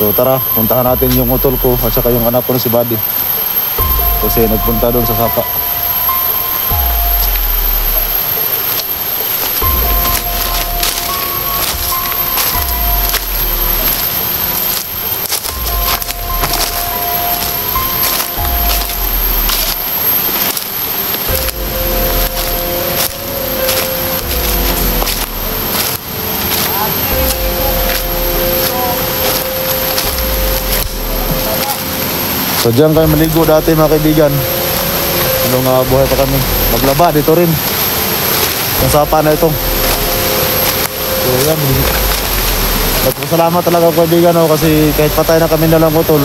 So tara, puntahan natin yung utol ko at saka yung anak ko na si Buddy. Kasi nagpunta doon sa sapa. So dyan kayo maligo dati mga kaibigan. Nung buhay pa kami. Maglaba dito rin. Yung sapa na ito. So yan. Nagpasalamat talaga ako kaibigan kasi kahit patay na kami na lang utol,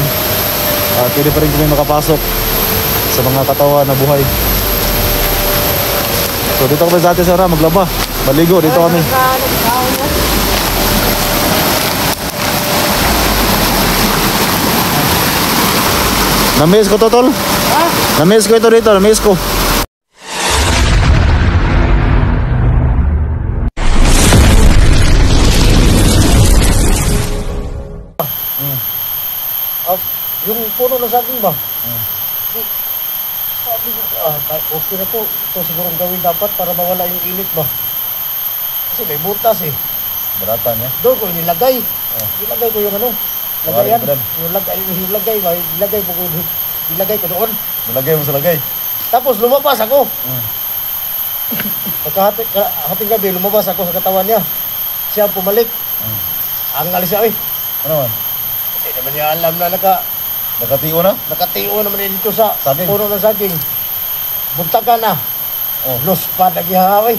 pwede pa rin kami makapasok sa mga katawan na buhay. So dito kami sa atin sana maglaba. Maligo dito kami. Na-miss ko to, tol. Ha? Na-miss ko ito dito, na-miss ko. Yung puno na saging ba? Sabi ko, okay na to. Ito siguro gawin dapat para mawala yung init ba? Kasi may butas eh. Barata niya. Doon ko nilagay. Nilagay ko yung ano. Lagayan. Yung lagay ba? Nilagay ko doon. Nilagay mo sa lagay. Tapos lumabas ako. Pagkahating gabi, lumabas ako sa katawan niya. Siya pumalik. Ang alis siya, Ano man? Hindi naman niya alam na nakatiyo na? nakatiyo naman niya dito sa saging. puno ng saging. Buntagan na. Luspa na gihawi.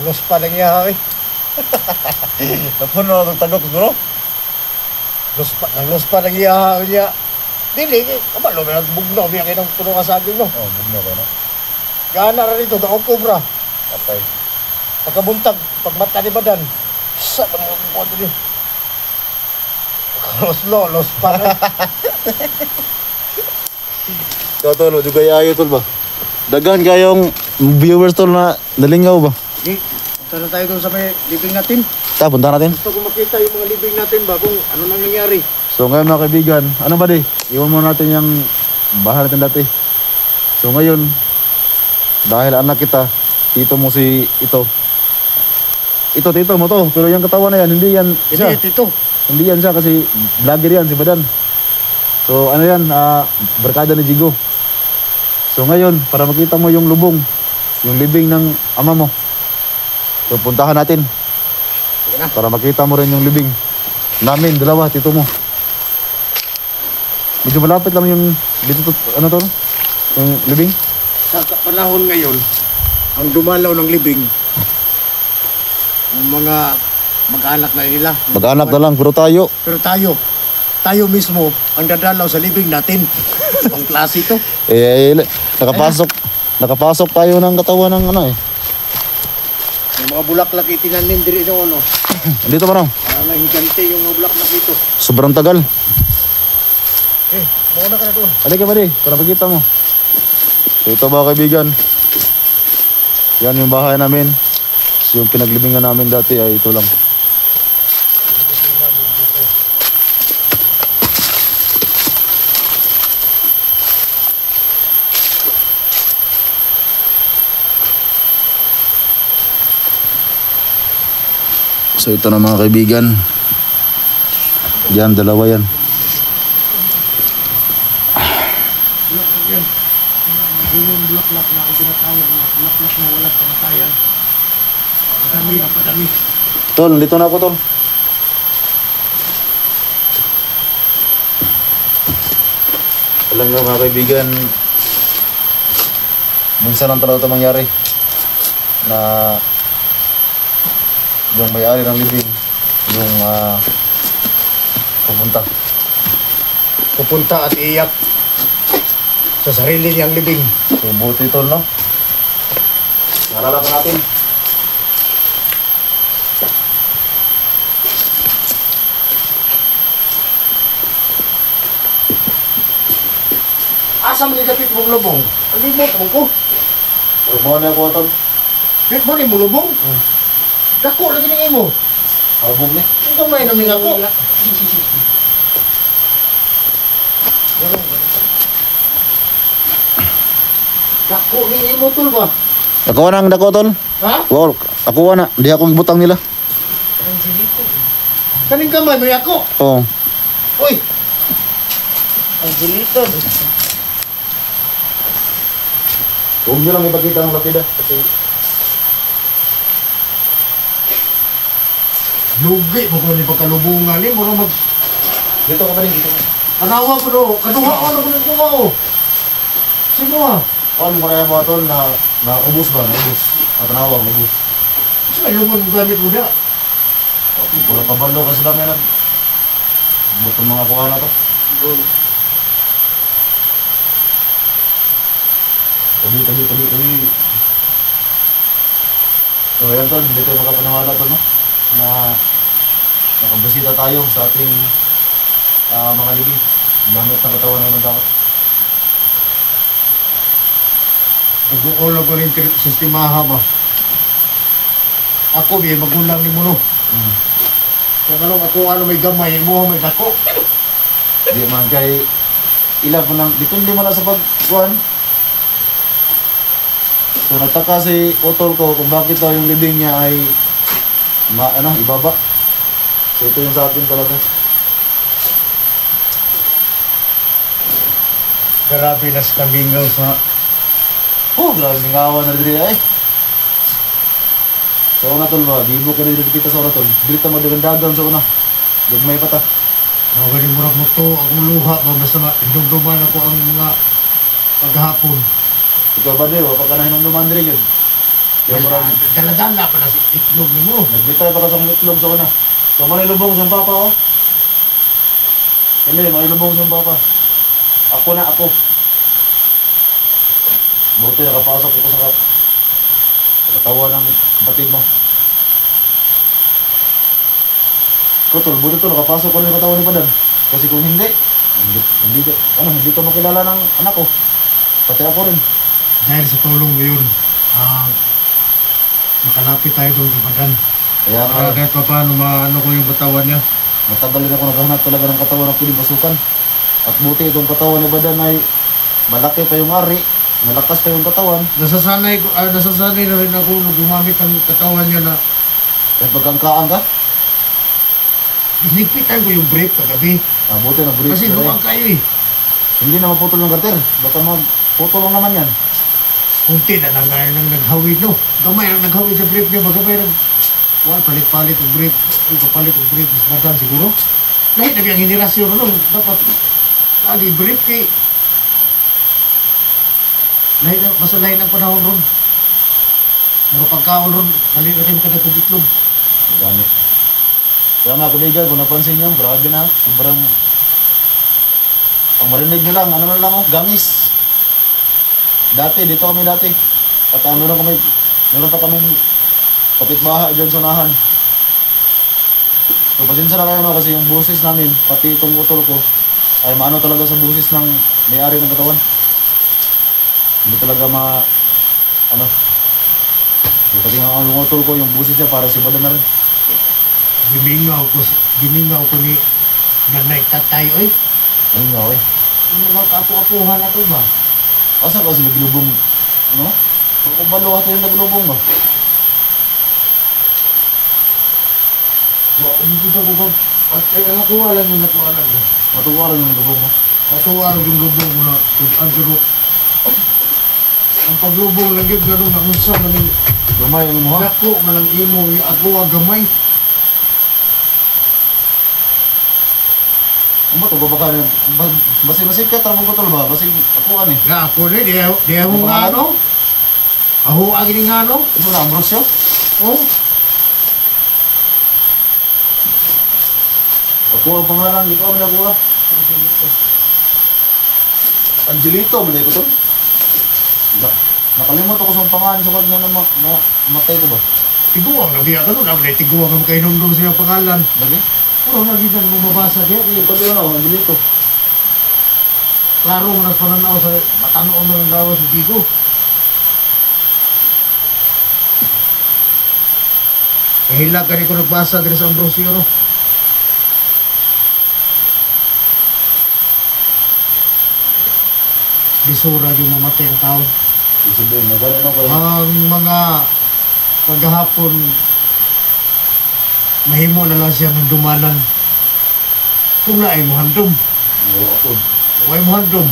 Luspa na gihawi. Napuno na itong tagok siguro? Luspa na gihawi niya. Dili, kabalo, bugno, biya kayo ng puno ng saging, no? Bugno ko, no? Gana rin ito, daong kubra. Patay. Pagkabuntag, pagmata ni Badan, sa mga kumpado niyo. Los pa na. Ikaw, tol, juga ayo, tol ba? Dagan kayong viewers, tol, na nalingaw ba? Punta na tayo doon sa may living natin. Punta natin. Gusto ko makita yung mga living natin ba, kung ano nang nangyari. So ngayon mga kaibigan, ano ba di? Iwan mo natin yung bahay natin dati. So ngayon, dahil anak kita, tito mo si ito. Ito, tito mo to. Pero yung katawan na yan, hindi yan siya. Hindi, tito. Hindi yan siya kasi vlogger yan, si Badan. So ano yan, barkada ni Jigo. So ngayon, para makita mo yung lubong, yung libing ng ama mo. So puntahan natin. Para makita mo rin yung libing namin, dalawa, tito mo. Medyo malapit lang yung dito, ano to? Yung libing? Sa panahon ngayon, ang dumalaw ng libing, yung mga mag-anak na nila. Mag-anak na lang, pero tayo tayo mismo ang dadalaw sa libing natin. Ang klase ito. Nakapasok tayo ng katawan ng ano eh. Yung mga bulaklak itinanim diri no ano. Dito ba no? Nahigante yung mga bulaklak dito. Sobrang tagal. Mauna ka na doon. Halika ba di? Para makita mo. So, ito mga kaibigan. Yan yung bahay namin. So, yung pinaglibingan namin dati ay ito lang. So ito na mga kaibigan. Yan, dalawa yan. Yung bulaklak na ang tinatawag na bulaklak na walang kamatayan. Padami na padami. Tol, dito na ako, tol. Alam nyo mga kaibigan, minsan lang talaga ito mangyari na yung may-ari ng libing yung Pupunta at iyak sa sarili niyang libing. So buti tol, no? Nalala pa natin. Asa man nilapit mong lubong? Hindi mo tabong ko. Rumaw na ako, tol. Bit mo ni mo lubong? Dako lagi ni mo. Albog ni. Ikaw may namin ako. Ganun, ganun. Dako ni imo tol ba? Ako na ang dako tol. Ha? Wow, ako na. Di ako ibutang nila. Angelito. Kaning kamay may ako. Oo. Uy. Angelito. Huwag nyo lang ipakita ang lapida. Kasi Lugi mo ko ni pagkalubungan ni mura mag dito ka pa rin. Dito. kanawa ko do. Kaduha ko na ko ko. Sino ah? Ano mo na yung mga tol na ubus ba? Naubos. At nawang ubus. Sino yung gamit mo dia? Wala kabalo kasi lang yan. Butong mga kuha na to. Gol. Tabi. So yan tol, hindi tayo makapaniwala tol no? Na nakabasita tayo sa ating mga libing. Gamit na katawan ng tao. Nag-uolo ko rin sistemaha ba? Ako biya magulang ni mo no. Kaya kalong ako ano may gamay mo may dako. Di man kay ilang mo lang, depende mo lang sa pagkuhan. So nagtaka si utol ko kung bakit daw yung libing niya ay ibaba. So ito yung sa atin talaga. Grabe na sa kabingaw sa Oh, grabe ngawa na diri ay. Sa una tol ba, di mo ka diri kita sa una tol. Diri ta madagandagan sa una. Gagmay pa ta. mga galing murag mo to akong luha ba basta indumduman ako ang mga paghapon. Ikaw ba di, wala pa ka na hinumduman diri yun. Yung murag, Dala-dala pa na si itlog ni mo. nagbitay pa ka sa akong itlog sa una. So manilubong sa papa oh. Hindi, manilubong sa papa. Ako. Buti nakapasok ko sa katawan ng kapatid mo. Kutol, buti to nakapasok ko rin sa katawan ni Padan. Kasi kung hindi ko makilala ng anak ko. Pati ako rin. Dahil sa tulong mo yun, makalapit tayo doon sa Padan. Kaya Para kahit pa paano maano ko yung katawan niya. matagal din ako naghahanap talaga ng katawan na pwedeng pasukan. At buti itong katawan ni Padan ay malaki pa yung ari. Malakas pa yung katawan. Nasasanay na rin ako na gumamit ang katawan niya na Kahit magkangkaan ka. hinigpitan ko yung brake kagabi. Buti na break. Kasi duwag kayo eh. Hindi na maputol yung garter. Baka magputol lang naman yan. Kunti na lang nang naghawid no. Gamay ang naghawid sa brake niya. Magabay lang. Palit-palit ang brake. Papalit ang brake. Mas badan siguro. Lahit na biyang henerasyon ano. Dapat lagi brake kay basta lain ang panahon ron. Mga pagkaon ron, dali natin ka na itlog. Magamit. Kaya mga kaibigan, kung napansin nyo, grabe na. Sobrang... Ang marinig nyo lang, ano na lang oh, gamis. Dito kami dati. At meron pa kaming kapitbahay dyan sa unahan. So pasensya na kayo no, kasi yung busis namin, pati itong utol ko, ay maano talaga sa busis ng may-ari ng katawan. Hindi talaga pati nga ang utol ko, yung busis niya para si Badan na rin. Gimingaw ko ni nanay tatay, oy. Ano nga eh. Ano mga kapu-apuhan na to ba? Asa ka sila ginubong, no? Kung balo ka yung naglubong ba? Hindi ko ba? At kaya nakuha lang yung nakuha lang. Matuwaran yung lubong mo. Nakuha lang yung lubong mo na tugan pero ang paglubong lang yun gano'n na unsa man yung Gamay yung mo ha? dako man ang imo yung ako ang gamay. Ano ba ito? Baka basi ka, tarabong ko tol ba? Basi ako eh. Nga ako ni, di ako nga ano? Ako ang ining ano? Ito na, Ambrosio? Oh, Ako ang pangalan, ikaw ang nakuha. Angelito, balay ko tol. Nakalimot ako sa pangalan, sukad nga na matay ko ba? tiguang na biya gano'n. Naman tiguang ang kainundong siya pangalan. Lagi? Pero lagi na bumabasa diya. Ikaw din ako, Angelito. Klaro mo na sa pananaw sa matanoon mo ng gawa si Digo. Kahilag ka rin ko nagbasa din sa Ambrosio, no? bisura yung mamatay ang tao. Sabihin, nagano no kayo. Ang mga kagahapon, mahimo na lang siya ng dumanan. Kung na ay muhandom, Oo, ako. kung ay muhandom.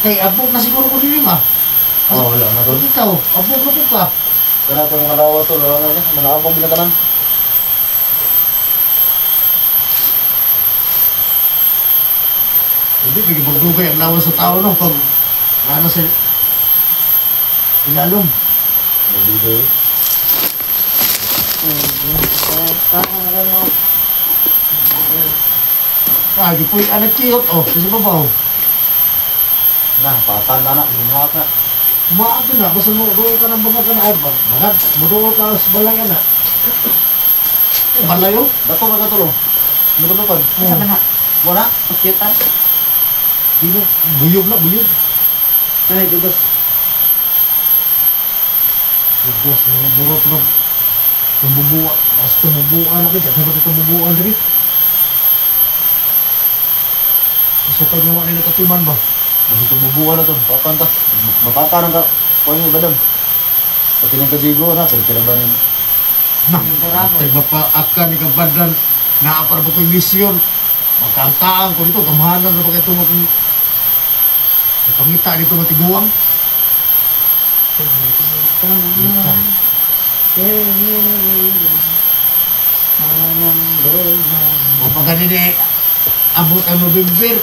Kay abog na siguro ko din ba? Oo, wala na to. Kung ikaw, abog na po ka. Kaya ito mga lawas to, mga abong binatanan. Hindi, may magdugay ang lawas sa tao, no? Pag ano sa ilalom. Nagbido eh. Ah, di po yung anak kiyot, oh. Kasi babaw. Nah, patan na na, lumak na. Maato na, basta mo doon ka ng mga ka na ay bagad. Mo ka sa balay na. Balay oh. Dako ba ka tulo? Lupad-lupad. Sa mana? Wala? Pakyutan? Dino, buyog na, buyog. Ay, dugos. Bugos, mga burot na. Tumbubuan. Basta tumbubuan na kita. Dapat tumbubuan rin. Masukan nyo nga nila katiman ba? Basta tumubukan na to, patan ta. Mapatan ka, kung yung badam. Pati ng kasigo na, pero tira ba rin. Nah, tay mapaakan ni kabadan na para ba ko'y misyon. Magkantaan ko dito, gamahanan na ba kayo ito pangita dito matiguang. O pag ganun eh, abot ang November.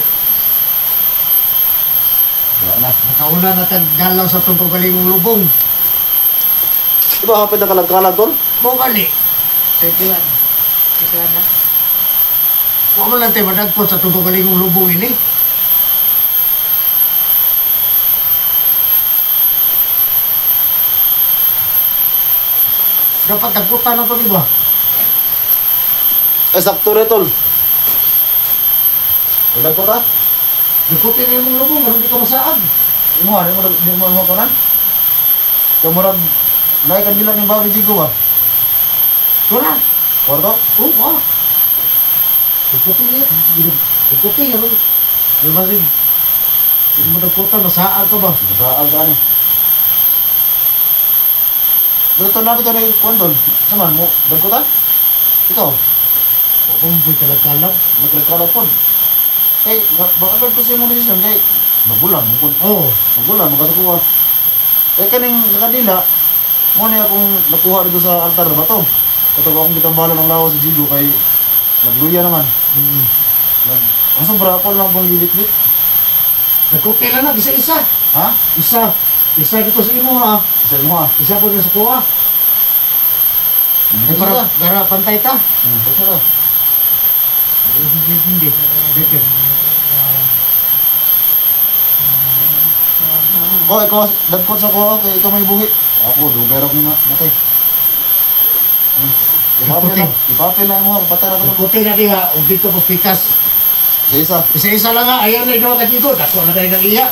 Wala na. Nakauna na tagdalaw sa itong kagalingong lubong. Diba hapit na kalag-kalag tol? Mo gali. Sa itiwan. Itiwan na. Huwag mo lang tayo madagpot sa itong kagalingong lubong ini. Dapat dagputan na ito, di ba? Eh, sakto rin tol. Udag ko ta? Dagputin na yung lubong, ano di ka masaag. Di mo makunan? Kamurag, naik kan bilang yung babi jigo ba? Ito na. Kwarto? Oo, ah. Dagputin niya. Dagputin, ano? Ano ba sin? Hindi mo dagputan, masaag ka ba? Saan ka ni? Dito na kita na yung kwan tol. Saman mo, dag ko ta? Ikaw, O kung mo'y kalag-kalag. nagkalakalat po. Kay, baka ko sa imong desisyon kay, magulang mo po. Oo. Magulang, magkasukuha. Kaya kaning nakadila, mo niya akong nakuha dito sa altar na ba to? Katawag akong kitang bala ng lawas sa Jigo kay nagluya naman. Hmm. Ang sobra ako lang pang gibit-bit. Dagputin na na, isa-isa. Ha? Isa. Isa dito sa imo ha. Isa mo ha? Isa po na sa kuha. Ay para, para pantay ta. Kasi ka. Hindi. Oh, ikaw, dagkot sa kuha kay ikaw may buhi. Ako, dugay ako na matay. Ipapil na mo, patara ka to. Dagputin na diha. O dito po pikas. Isa. Isa-isa lang nga. Ayaw na iduha ka dito. Dako na tayo ng iya.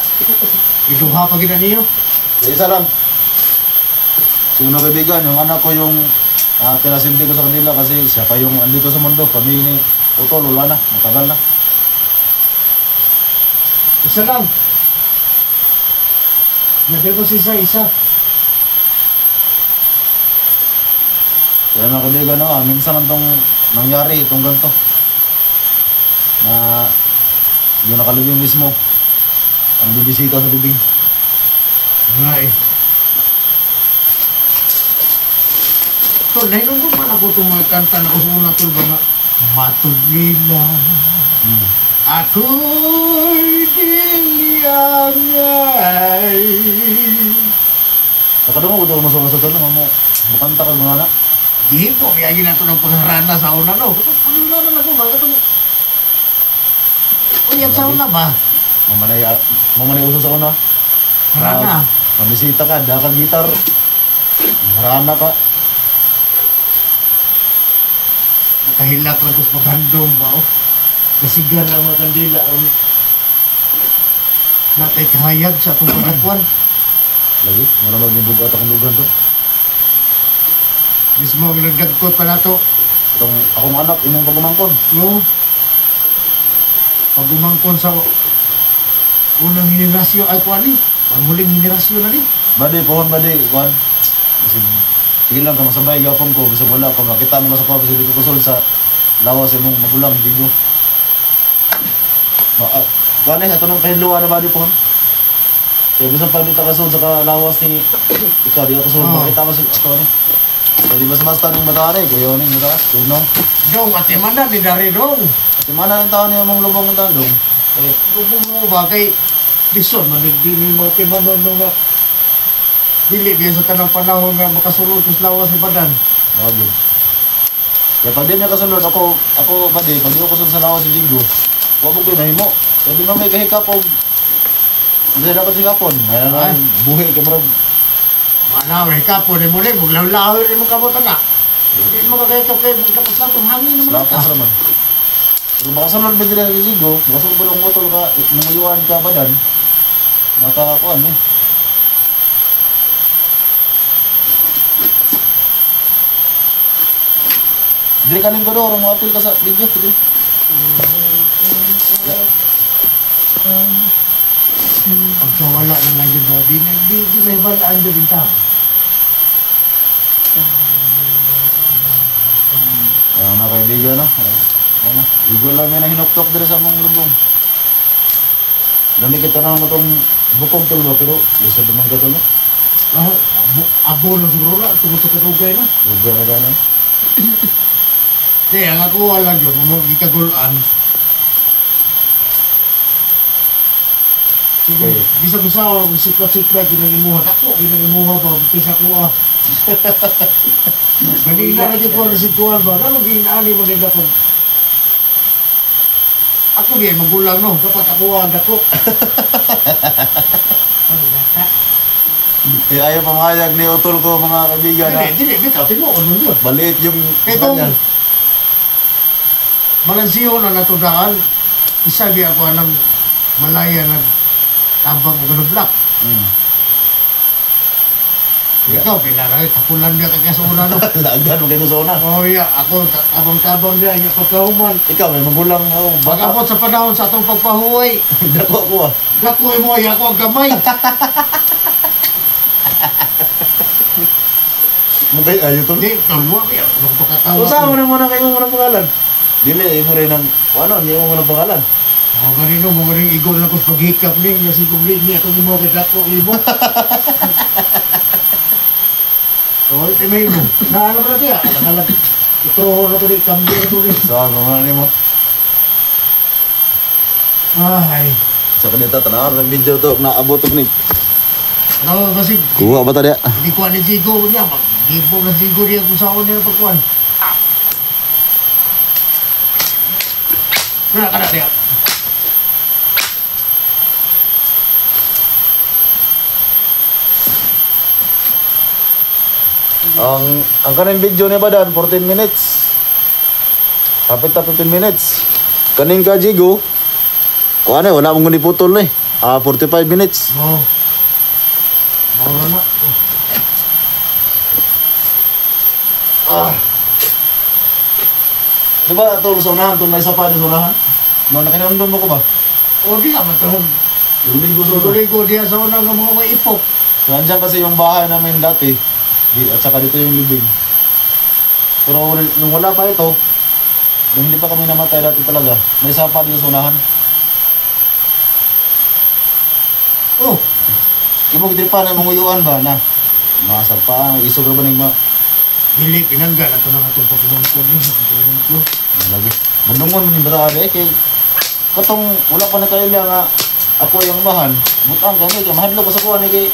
Iduha pa gina niyo. Isa lang. Sino kaibigan, yung anak ko yung pinasimdi ko sa kanila kasi siya pa yung andito sa mundo. Kami ni Utol, wala na, matagal na. Isa lang. Nagyan ko si isa-isa. Kaya mga kaibigan, minsan lang itong nangyari, itong ganito. Na yung nakalibing mismo, ang bibisita sa bibig. Nga eh. So, nainundog man ako itong mga kanta na usuna ito ba nga. Matod nila. Ako'y diliangay. Nakadungo ko ito masuk-masuk ito, mo bukanta ka mga anak. Di po, kaya yun nato ng pangharana sa una, no? Pangharana na ko, bakit ito? Uyab sa una ba? Mamanay uso sa una. Harana. Mamisita ka, dakang gitar. Harana ka. Nakahilak lang ko sa paghandong ba, oh? Kasigan lang mga kandila. natay kahayag sa atong pagkakwan. Lagi, maramag yung bugat akong lugan to. Mismo ang nagdagkot pa na to. Itong akong anak, imong pagumangkon. No? Pagumangkon sa unang henerasyon, ay kuan ni, panghuling henerasyon na ni. Badi, pohon badi, kuhan. Kasi, sige lang ka masabay, gapon ko. Bisa wala ko, makita mo ka sa kuha, bisa di ko kusol sa lawas imong magulang, digo. Kuhan ito nang kahiluan na badi, pohon. Kaya bisa pag dito kasul sa lawas ni ikaw, di ka kasul, makita mo sa ito ni. So, di ba sa mas tanong mata ni, kuya ni, mata, tunong. Dong, ate man na, ni Dari Dong. Kasi mana ang taon niya mong lubong ng tandong. Eh, Lubong mo ba kay Dison, managdini mo kay Manon nga dili biya sa tanang panahon nga makasulod sa lawas ni Badan. okay. Kaya pag di niya kasunod, ako badi, pag di ko kasunod sa lawas si Jingo, huwag mo pinahimo. Kaya di man may kahikapog, hindi dapat hikapon. Mayroon na buhi, kamarag. Manaway ka po ni mo ni, maglaw-law rin mong kabutan na. Hindi mo kakayakap kayo, magkapos lang itong hangin naman ka. Lakas naman. Pero makasunod ba din si Jingo, makasunod ba ng motor ka, munguyuan ka badan, nakakuan eh. Dili kanin ko doon, mo apil ka sa video, dili. Pagkawala na lang yun daw, di may balaan doon din tao. Mga kaibigan, no? Ano? Igol lang may nahinoktok dito sa mong lubong. Dami kita na itong bukong tulba, pero lisod naman ka tulba. Abo na siguro na, tungkol sa katugay na. Lugar na gano'n. Di, ang ako wala yun, gikagulan. Okay. Bisa-bisa ako, siklat-siklat, ginangimuha. Ako, ginangimuha pa, pisa ko ah. Kanina na dito ko na situan ba? Ano ginani mo nila pag... Ako di, magulang no, dapat ako ang dako. Eh, ayaw pamayag ni Utol ko, mga kaibigan, ha? Dili, bitaw, tinuon mo yun. Maliit yung Itong kanya. Malansiyo na natudaan, isa di ako ng malaya na tabang o ganoblak. Ikaw, pinarang, tapulan niya kagaya sa una no. Lagan mo kayo sa una. Oh yeah, ako, tabang-tabang niya, yung pagkahuman. Ikaw, may magulang ako. Baka Pag-abot sa panahon sa atong pagpahuway, dako ako, ah. gakoy mo, ay ako ang gamay. Mugay, ayaw tol. Hindi, tolwa, anong pagkatawa Usama na muna kayo muna pangalan. Dili, mo rin ang, ano, hindi mo muna pangalan. Ako ganito, mga rin igol na ko sa paghikap ni, yung sigubli ni, ako yung mga kadako, imo. Oh, timay mo. Naano ba natin ah? Nakalag. Ito na ito rin, kambyo na ito rin. Saan mo man mo? Ay. Sa kanita, tanaw ng video to, naabot ni. Ano kasi, Kuha ba tadi? hindi ko ni Zigo niya. Mag-gibo na Zigo niya kung saan niya pagkuhan. Wala ka na niya. Ang kanang video niya ba dan 14 minutes. Kapit na 15 minutes. Kaning ka Jigo. Kuha na, wala mong putol na eh. 45 minutes. Oo. Mawala na. Diba tol sa unahan, tol na isa pa sa unahan? Mga nakinandong mo ko ba? O di ka matahog. Luligo sa ulo. Tuloy-go diya sa unang mga may ipok. So, andyan kasi yung bahay namin dati. At saka dito yung libing. Pero nung wala pa ito, nung hindi pa kami namatay dati talaga, may isa pa dito sa unahan. Oh, Ibog din pa na munguyuan ba na? Masag pa, isog na ba ng dili pinangga na ito na itong pagmungkon eh. Pagmungkon. lagi. Bandungon mo ni bata eh, kay katong wala pa na kaila nga ako yung mahan, butang kami kay mahadlo ko sa kuha ni kay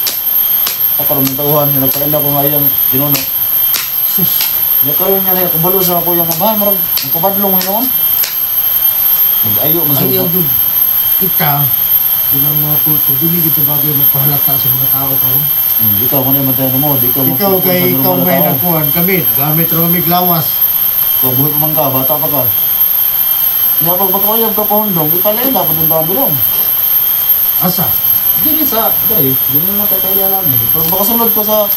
ako rin tauhan, yung nagkaila ko nga yung pinuno. Sus. Nagkaroon niya na yung kabalo sa ako yung mahan, marag nagkabadlong yun. Mag-ayo, Ayaw masuko. yung kita, bilang mga kulto, dili kita bagay magpahalata sa mga tao karon. Ikaw mo na yung matay mo, di ka Ikaw kay ikaw may nakuhan kami, nagamit rin may glawas. Ikaw buhay pa man ka, bata pa ka. Nga pag magkakayag ka pa hundong, ipalaila pa doon tabi lang. Asa? Dili sa, dahil, dili na kailangan eh. Pero baka sunod ko sa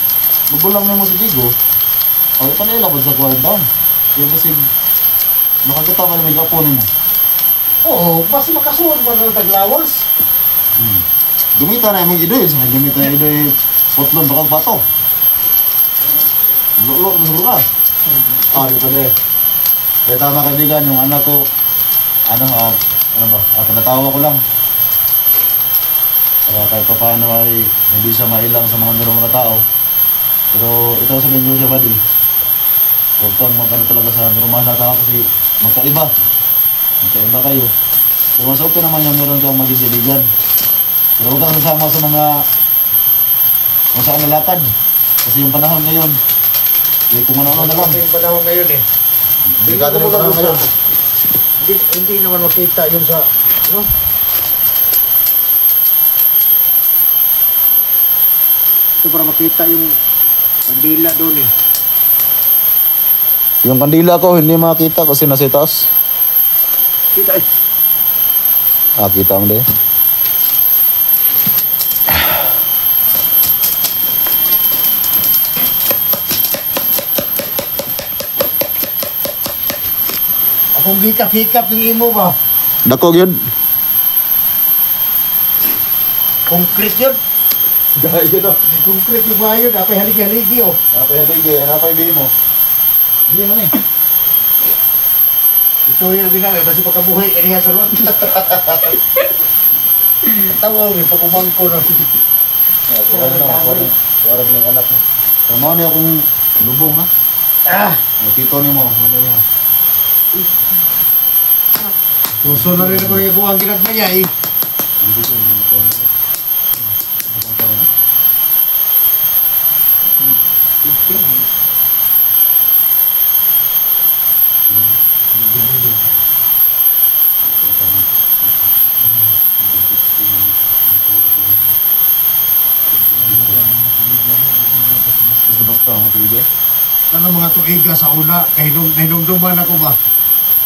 magulang mo si Jigo, ay panila ko sa kwarta. Yung kasi, makakita pa na may gaponin mo. Oo, basta makasuot mo ng taglawas. Gamitan na yung idoy, sa gamitan na idoy, potlon, bakal pato. Lulok na sa lugar. Dito na eh. Kaya tama kaibigan, yung anak ko, ano ba, panatawa ko lang. Para kahit pa paano ay hindi siya mailang sa mga normal na tao. Pero ito sabihin nyo siya, buddy. Huwag kang magkano talaga sa normal na tao kasi magkaiba. Magkaiba kayo. Pero mas okay naman yung meron kang maging kaibigan. Pero huwag kang sasama sa mga kung saan nalakad. Kasi yung panahon ngayon, kung ano na lang. Yung panahon ngayon eh. Delikado na yung panahon ngayon. Hindi naman makita yun sa, ano? Ito para makita yung kandila doon eh. Yung kandila ko hindi makita kasi nasa itaas. Kita eh. Kita mo din. Akong hikap-hikap yung imo ba? Dako yun. Concrete yun. Dahil yun o. Concrete yung mga yun. Apay haligi-haligi oh. Napay haligi, napay bihi mo. Bihi mo ni. Ito yung ginagawa. Basta pagkabuhay ka niya sa ron. Tawa mo yung pagkumangko na. Ano na, kuwara mo yung anak mo. Tama niya akong lubong ha. Tito ni mo, ano niya. Puso na rin ako yung kuwang ginagmaya eh. Hindi ko yung ito. Basta mga tuwid eh. Ano mga tuiga sa una, hinumduman ako ba?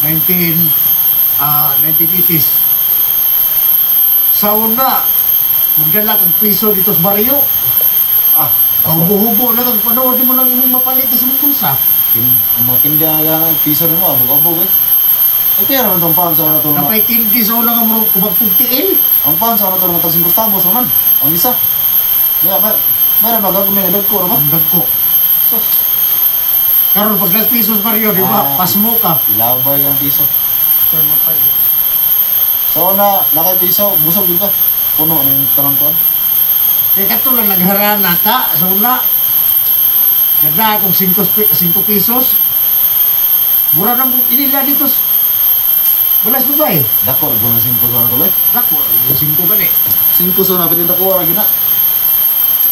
1980s. Sa una, magdala kang piso dito sa baryo. Hubo-hubo na kang panood mo nang imong mapalit na sa mungkusa. Makinda nga piso rin mo, abog-abog eh. Kaya naman itong paan sa una ito. Napay kindi sa una nga mo kumagpugtiin. Ang paan sa una ito naman tagsing Gustavo naman. Ang isa. Kaya ba ba gagawin nga dagko naman? Ang dagko. Karon pag nas piso sa baryo, di ba? Pasmo ka. Ilabay ka ng piso. So nakay piso, busog din ka. Puno na yung tanong ko. Kaya katulad nagharana ta sa una. Ganda akong 5 pesos. Mura na mong inila dito. Balas mo ba eh? Dako, guna 5 so na tuloy. Dako, yung 5 ba eh? 5 so na, pati dako wala gina.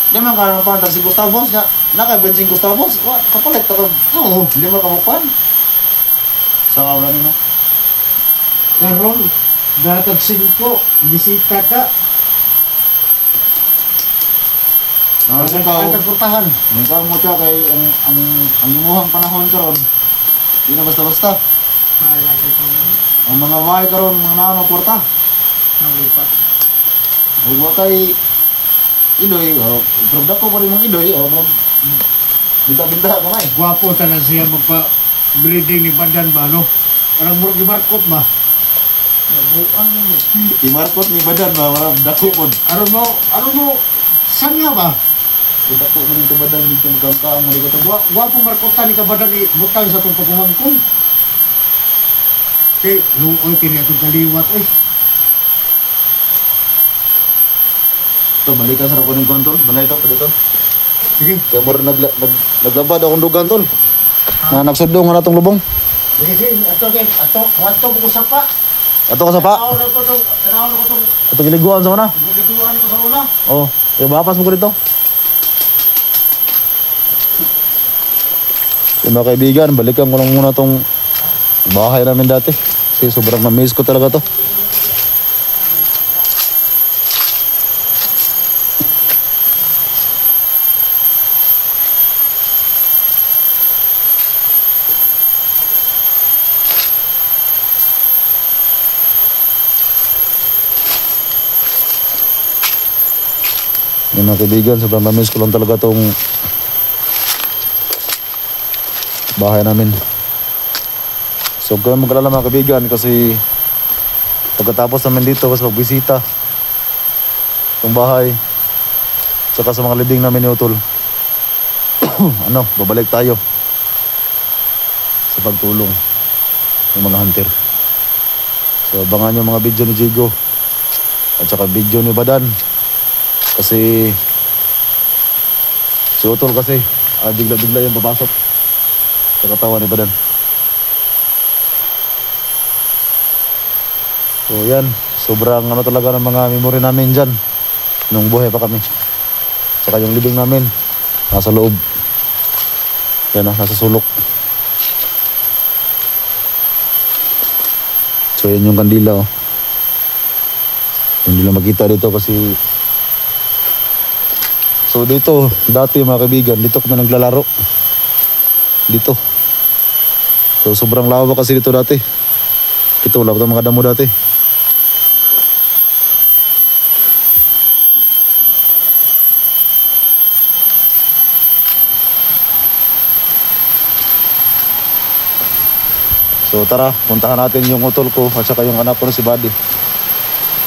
Di man ka ng pantag si Gustavo, naka-bensin Gustavo, kapalit ka kag Oo. lima ka mukpan. Sa wala nino. Karon, datag 5, bisita ka. Ang purtahan. Ikaw mo siya kay ang imuhang panahon karon. Di na basta-basta. Malaki ko na. Ang mga wahay karon, mga naano kwarta. Nalipat. Huwag mo kay Idoy, pero dako pa rin mong Idoy, binta-binta ka may. Gwapo talaga siya magpa-breeding ni Badan ba, no? Parang murag ni Marcot ba? Nabuang mo. Imarkot ni Badan ba, marang dako po. Ano mo, saan nga ba? Dako mo rin ka Badan, hindi ko magkangkaang mo rin ka tagwa. Gwapo Marcota ni Kabadan ni butang sa itong pagkumangkong. Okay, luoy kini atong kaliwat, eh. Ito, balikan sa nakunin ko tol. Balay ito, pwede ito. Sige, Kaya mo rin naglabad akong dugan tol. Na nagsudong na itong lubong. sige, ato ko sa pa. Ato ka sa pa. Tanaw na ko itong Ato kiliguan sa una. guliguan ko sa una. Oo. Kaya bapas mo ko dito. Kaya mga kaibigan, balikan ko lang muna itong bahay namin dati. Kasi sobrang na-miss ko talaga to. Yung mga kaibigan, sobrang namiss ko lang talaga tong bahay namin. So huwag kayong mag-alala mga kaibigan kasi pagkatapos namin dito, mas magbisita yung bahay tsaka sa mga libing namin ni Utol. Babalik tayo sa pagtulong ng mga hunter. So abangan yung mga video ni Jigo at saka video ni Badan kasi si Utol kasi bigla-bigla yung papasok sa katawan ni Badan. So yan, sobrang talaga ng mga memory namin dyan nung buhay pa kami. Saka yung libing namin nasa loob. Yan nasa sulok. So yan yung kandila hindi lang makita dito kasi so dito dati mga kaibigan, dito kami naglalaro dito. So sobrang lawak kasi dito dati. Dito wala pa mga damo dati. So tara, puntahan natin yung utol ko at saka yung anak ko na si Buddy.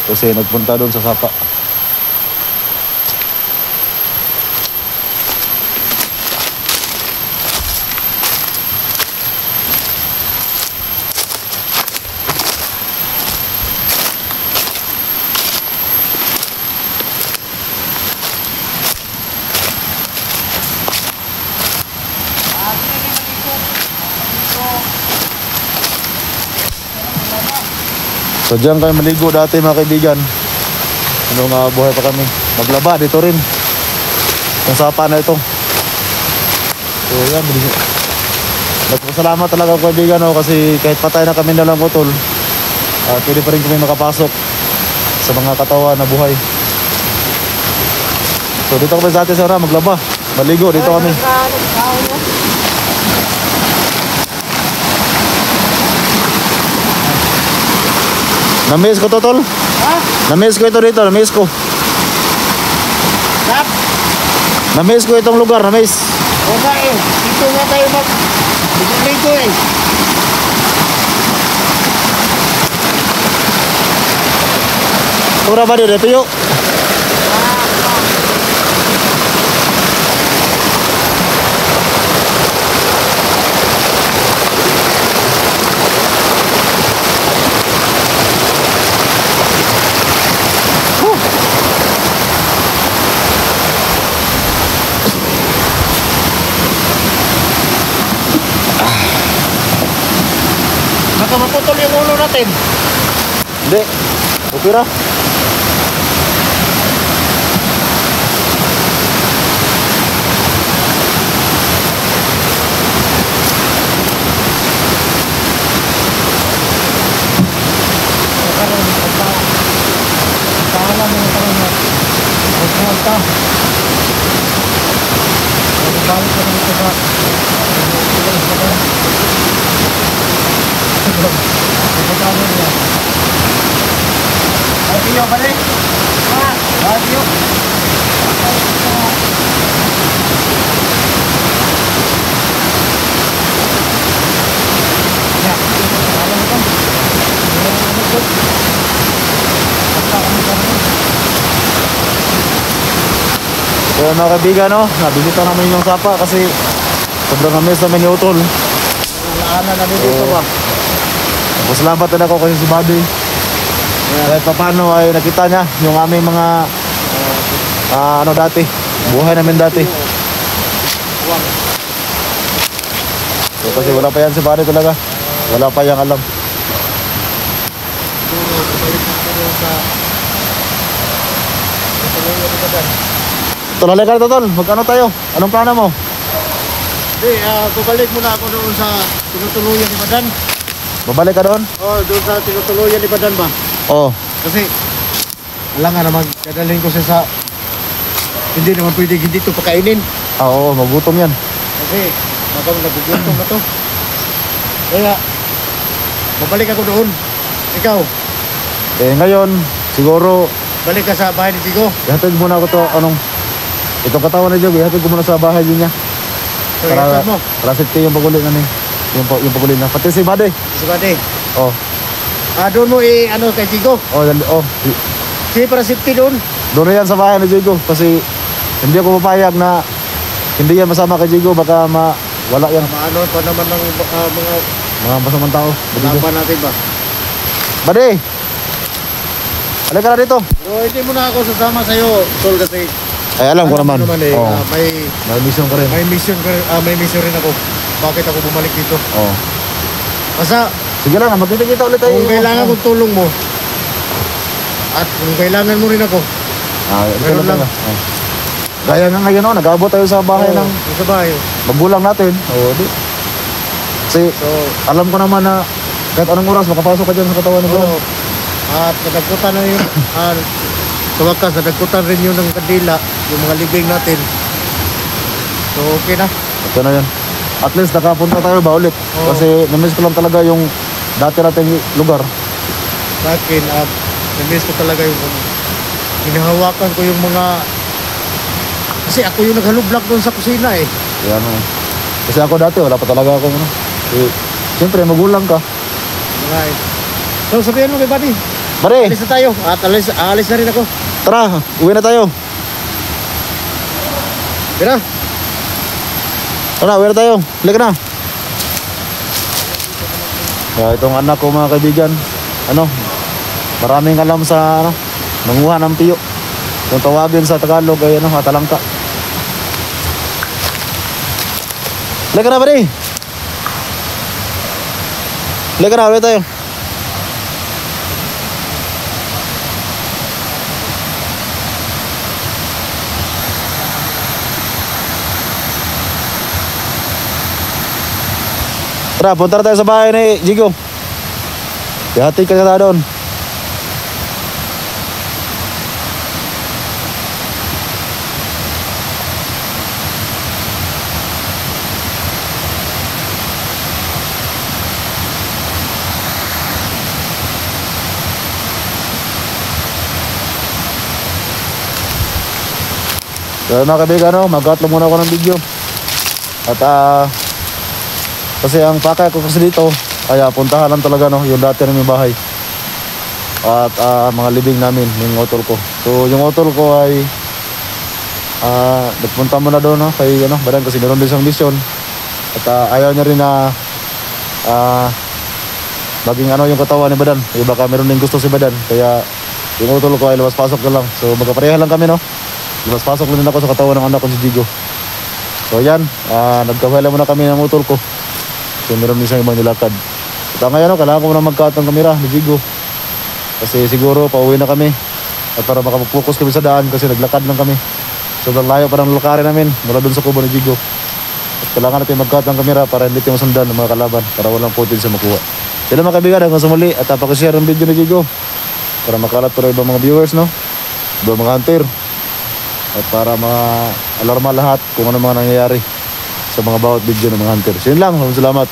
Kasi nagpunta doon sa sapa. So diyan kayo maligo dati mga kaibigan. Nung buhay pa kami. Maglaba dito rin. Yung sapa na ito. So yan. Nagpasalamat talaga ako kaibigan kasi kahit patay na kami dalang utol, pwede pa rin kami makapasok sa mga katawan na buhay. So dito kami sa atin sa maglaba. Maligo dito kami. Namiss ko to, tol. Ha? Namiss ko ito dito, namiss ko. Sap? Namiss ko itong lugar, namiss. O nga dito nga tayo dito Tura ba dito, tuyo? Baka maputol yung ulo natin. Hindi. Okay ra. Ayo balik. Ayo. Ya, So mga kaibigan, nabisita namin yung sapa kasi sobrang amis namin yung utol. Wala na dito ba? Pasalamat na ako kasi si Buddy. Kahit pa paano ay nakita niya yung aming mga dati, buhay namin dati. So, kasi wala pa yan si Buddy talaga. Wala pa yang alam. Tulala ka na tol, magkano tayo? Anong plano mo? Hindi, babalik muna ako doon sa tinutuluyan ni Badan. Babalik ka doon? Doon sa tinutuluyan ni Badan ba? Oo. Kasi, wala nga naman, dadalhin ko siya sa, hindi naman pwede hindi ito pakainin. Oo, magutom yan. Kasi, magang nagugutom na to. Kaya, babalik ako doon. Ikaw, Ngayon, siguro, balik ka sa bahay ni Tigo. hatid muna ako to, Itong katawan ni Joby, hatid ko muna sa bahay din niya. So, Para, yatod mo. para safety yung paguli na ni. Yung paguli na. Pati si Bade. Si Bade. Oh. Doon mo ano kay Jigo. Oh. Sige, para safety doon. Doon na yan sa bahay ni Jigo. Kasi hindi ako papayag na hindi yan masama kay Jigo. Baka wala yan. Maano pa naman ng mga Mga masamang tao. laban natin ba? Bade! Halika na dito. So, hindi mo na ako sasama sa'yo, Tol, kasi Ay, alam ko naman. Oh. may mission ka rin. may mission rin ako. Bakit ako bumalik dito? Oh. Basta, Sige lang, magkita-kita ulit tayo. kung kailangan kong tulong mo, at kung kailangan mo rin ako, Ito meron lang. lang. Oh. Gaya nga ngayon, nag-abot tayo sa bahay ng sa bahay. magulang natin. Di. Kasi So, alam ko naman na kahit anong oras makapasok ka dyan sa katawan ng oo. At nadagkutan na yun. Sa wakas, nadagkutan rin yun ng kandila, yung mga libing natin. So, okay na. Ito na yan. At least nakapunta tayo ba ulit? Oo. Kasi namiss ko lang talaga yung dati nating lugar. Sa akin, at na-miss ko talaga yung hinahawakan ko yung mga... Kasi ako yung naghalublak doon sa kusina eh. Yan. Kasi ako dati wala pa talaga ako. Siyempre magulang ka. Mga eh. So, sabihan mo kay Buddy. Pare, Alis na tayo. At alis na rin ako. tara, uwi na tayo. Tira. Tara, uwi na tayo. Halika na. Itong anak ko mga kaibigan, maraming alam sa manguha ng tiyo. Kung tawagin sa Tagalog ay atalangka. Halika na, pare. Halika na, uwi tayo. Tara, punta na tayo sa bahay ni Jigo. Ihatid ka na doon. So mga kaibigan, mag-cut lang muna ako ng video. At kasi ang pakay ko kasi dito ay puntahan lang talaga yung dati naming bahay. At mga libing namin, yung utol ko. So yung utol ko ay nagpunta muna doon kay Badan kasi meron din siyang mission. At ayaw niya rin na maging yung katawan ni Badan. Baka meron din gusto si Badan. Kaya yung utol ko ay labas pasok na lang. So magkapareha lang kami labas pasok lang din ako sa katawan ng anak ko si Jigo. So yan, nagkawala muna kami ng utol ko. So meron din siyang ibang nilakad. At ngayon kailangan ko muna mag-cut ng kamera ni Jigo. Kasi siguro pauwi na kami. At para makapag-focus kami sa daan kasi naglakad lang kami. Sobrang layo pa ng lakarin namin mula doon sa kubo ni Jigo. At kailangan natin mag-cut ng kamera para hindi tayo masundan ng mga kalaban. Para walang footage sa makuha. Sila mga kaibigan, hanggang sa muli. At pakishare ang video ni Jigo. Para makalat pa rin ibang mga viewers, ibang mga hunter. At para ma-alarma lahat kung ano mga nangyayari sa mga bawat video ng mga hunter. So yun lang, salamat.